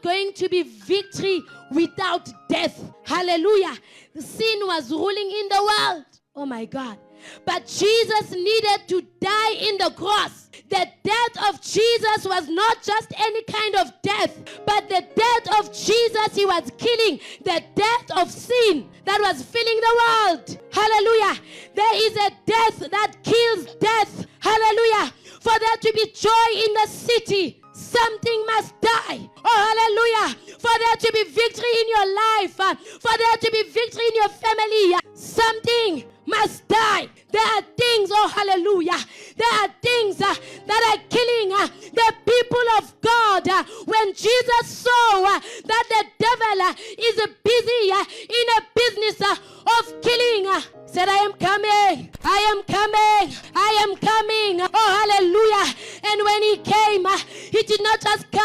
not going to be victory without death. Hallelujah. The sin was ruling in the world. Oh my God. But Jesus needed to die in the cross. The death of Jesus was not just any kind of death, but the death of Jesus, he was killing the death of sin that was filling the world. Hallelujah. There is a death that kills death. Hallelujah. For there to be joy in the city, something must die. Oh, hallelujah. For there to be victory in your life, for there to be victory in your family, something must die. There are things, oh hallelujah, there are things that are killing the people of God. When Jesus saw that the devil is busy in a business of killing, said, I am coming, I am coming, I am coming. Oh hallelujah. And when he came, he did not just come